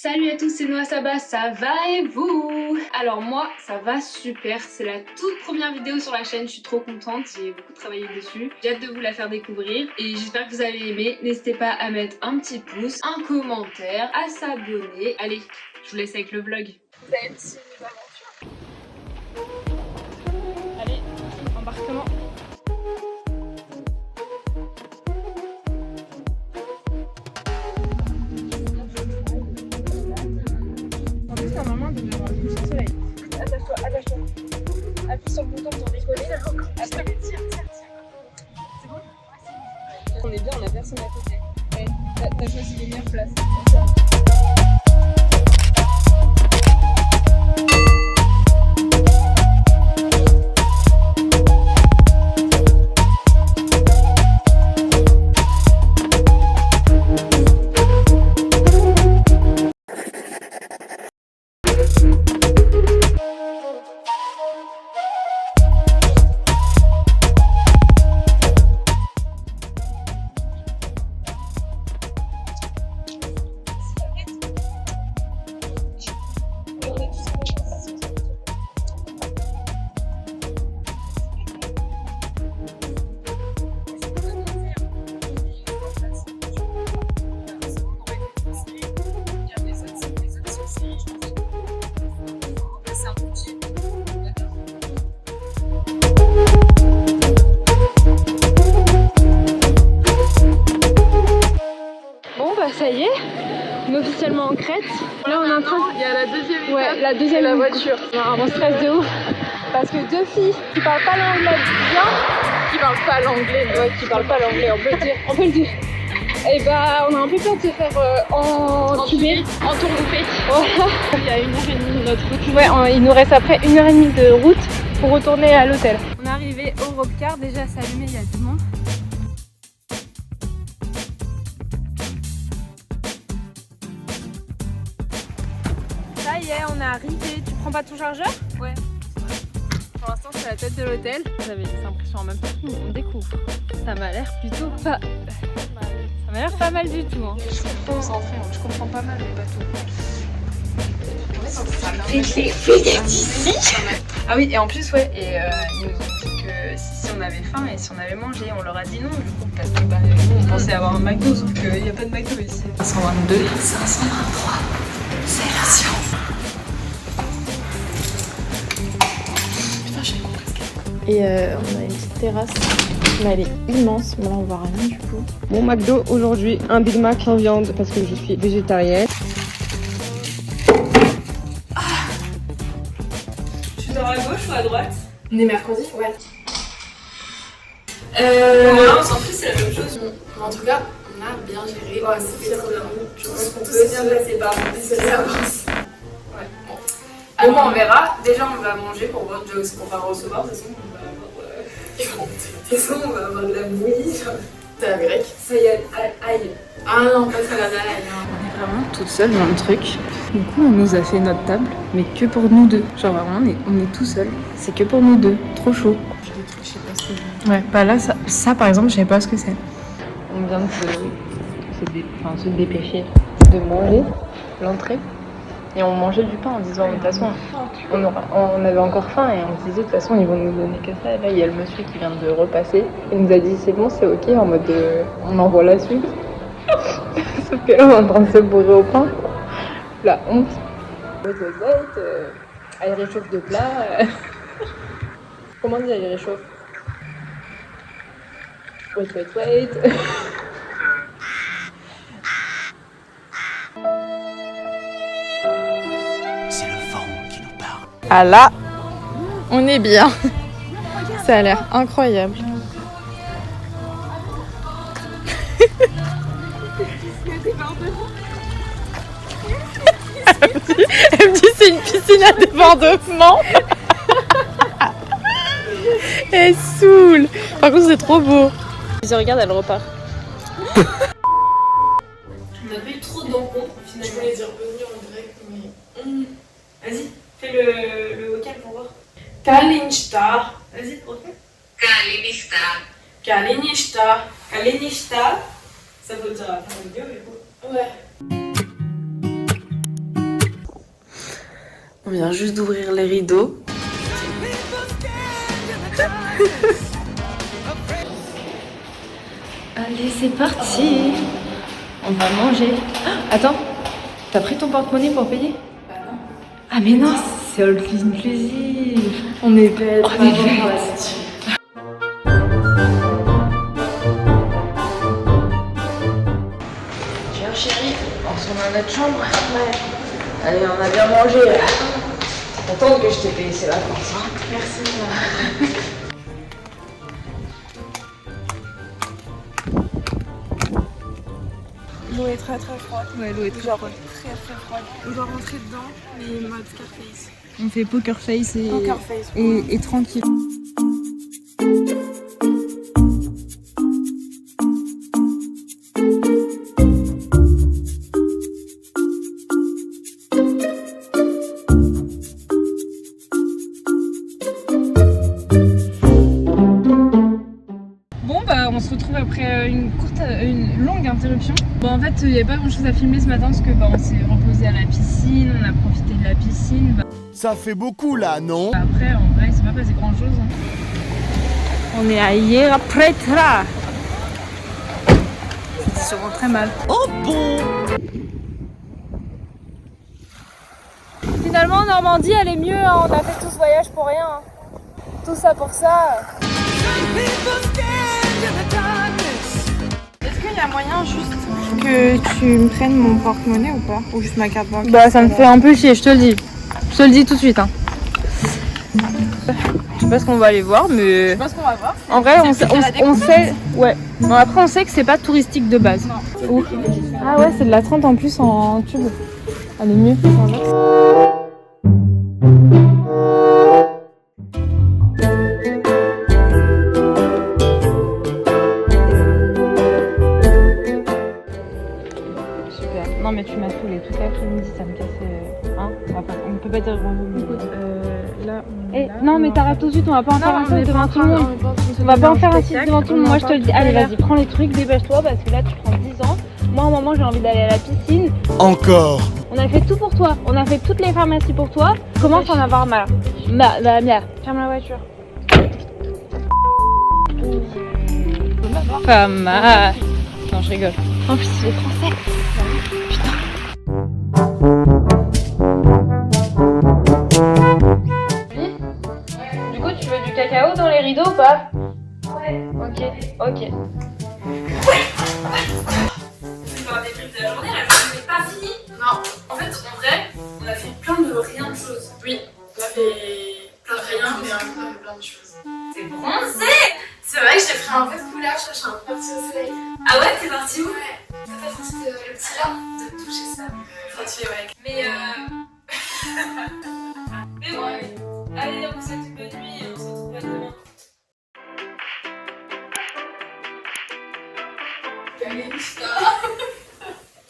Salut à tous, c'est Noah Saba, ça va et vous? Alors moi, ça va super, c'est la toute première vidéo sur la chaîne, je suis trop contente, j'ai beaucoup travaillé dessus. J'ai hâte de vous la faire découvrir et j'espère que vous allez aimer. N'hésitez pas à mettre un petit pouce, un commentaire, à s'abonner. Allez, je vous laisse avec le vlog. Vous avez une petite aventure. Allez, embarquement. Normalement, il devrait avoir le coucher de soleil. Attache-toi. Appuie sur le bouton pour décoller. Après, tire. C'est bon? On est bien, on a personne à côté. Ouais, t'as choisi les meilleures places. Ça y est, on est officiellement en Crète. Là on est en train. Il y a la deuxième étape. Ouais, la deuxième la voiture. On a un stress de ouf. Parce que deux filles qui parlent pas l'anglais bien. Qui parlent pas l'anglais. Ouais, qui parlent pas l'anglais, on peut le dire. Et bah on a un peu peur de se faire entuber. Entourlouper. Voilà. Il y a 1h30 de notre route. Ouais, il nous reste après 1h30 de route pour retourner à l'hôtel. On est arrivé au Europcar, déjà c'est allumé, il y a du monde. Ça y est, on est arrivé. Tu prends pas ton chargeur? Ouais. Pour l'instant, c'est la tête de l'hôtel. J'avais cette impression en même temps qu'on découvre. Ça m'a l'air plutôt pas... Ça m'a l'air pas mal du tout. Hein. Je suis concentrée, je comprends pas mal les bateaux. C'est ici. Ah oui, et en plus, ouais, ils nous ont dit que si on avait faim et si on avait mangé, on leur a dit non, du coup, parce que bah, nous, on pensait avoir un McDo, sauf qu'il n'y a pas de McDo ici. 522, 523, c'est ration. Et on a une petite terrasse, mais elle est immense, mais là on voit rien du coup. Mon McDo aujourd'hui, un Big Mac sans viande parce que je suis végétarienne. Tu dors à gauche ou à droite? On est mercredi? Ouais. On s'en fout, c'est la même chose. En tout cas, on a bien géré. Ouais, c'était trop bien. Je pense qu'on peut bien passer par l'avance. Ouais. Bon, alors, on verra. Déjà, on va manger pour voir Joe, qu'on va recevoir. De toute façon, on va avoir de la bouillie. T'as la grecque? Ça y est, aïe. Ah non, pas ça la aïe. On est vraiment toute seule dans le truc. Du coup, on nous a fait notre table, mais que pour nous deux. Genre vraiment, on est tout seul. C'est que pour nous deux. Trop chaud. Je sais pas ce que c'est. Ouais, bah là, ça par exemple, je sais pas ce que c'est. On vient de se dépêcher de manger l'entrée. Et on mangeait du pain en disant de toute façon on avait encore faim et on se disait de toute façon ils vont nous donner que ça. Et là il y a le monsieur qui vient de repasser. Il nous a dit c'est bon, c'est ok, en mode on envoie la suite. Sauf que là on est en train de se bourrer au pain. La honte. Elle réchauffe de plat. Comment dire elle réchauffe? Wait. C'est le vent qui nous parle. Ah là, on est bien. Ça a l'air incroyable. Elle me dit c'est une piscine à débordement. Elle saoule. Par contre c'est trop beau. Si je regarde, elle repart. On n'a pas eu trop d'encombre finalement. Je voulais dire revenir en grec, mais. Vas-y, fais le vocal pour voir. Kalinishta. Vas-y, refais. Kalinishta. Ça veut dire la fin de vidéo, du coup. Ouais. On vient juste d'ouvrir les rideaux. Allez, c'est parti. On va manger. Attends, t'as pris ton porte-monnaie pour payer? Bah non. Ah mais non, c'est all inclusive. On est bête. On est bête. Tiens chérie, on se remet à notre chambre. Ouais. Allez, on a bien mangé. Contente que je t'ai payé ces vacances. Hein. Merci. L'eau est très très froide. Ouais, l'eau est très froide. Très très froide. On doit rentrer dedans, mais mode Scarface. On fait poker face et, Poker face. et tranquille. Bon bah on se retrouve après une longue interruption. Bon en fait il n'y avait pas grand chose à filmer ce matin parce que bah, on s'est reposé à la piscine, on a profité de la piscine. Bah, Ça fait beaucoup là, non? après en vrai il s'est pas passé grand chose. Hein. On est à Hierra Pretra. C'était sûrement très mal. Oh bon! Finalement, Normandie, elle est mieux. Hein. On a fait tout ce voyage pour rien. Hein. Tout ça pour ça. Est-ce qu'il y a moyen juste que tu me prennes mon porte-monnaie ou pas? Ou juste ma carte bancaire? Bah ça me fait un peu chier, je te le dis. Je te le dis tout de suite. Hein. Je sais pas ce qu'on va aller voir, mais Je pense qu'on va voir. en vrai, on sait. Ouais. Non, après, on sait que c'est pas touristique de base. Non. Ouf. Ah ouais, c'est de la 30 en plus en tube. Elle est mieux. Super. Non, mais tu m'as saoulé. Tout l'après-midi, ça me cassait. Hein, on peut pas dire grand mot. Là, Non, mais t'arrêtes tout de suite, on va pas en faire un sieste devant tout le monde. On va pas en faire un sieste devant tout le monde, moi je te le dis. Allez, vas-y, prends les trucs, dépêche-toi parce que là tu prends 10 ans. Moi, à un moment, j'ai envie d'aller à la piscine. Encore! On a fait tout pour toi, on a fait toutes les pharmacies pour toi. Commence à en avoir marre. Ferme la voiture. Pas mal. Non, je rigole. En plus, il est français. Du coup, tu veux du cacao dans les rideaux ou pas? Ouais. Ok. C'est pas un débrief de la journée, la journée n'est pas finie. Non, en fait, en vrai, on a fait plein de rien de choses. Oui, on a fait plein de rien, mais on a fait plein de choses. C'est bronzé! C'est vrai que j'ai pris un peu de couleur, je suis un peu partie au soleil. Ah ouais, t'es partie où? Ouais, peut-être c'était le petit là, de toucher ça. Gratuit, ouais. Mais bon, allez, on vous souhaite une bonne nuit.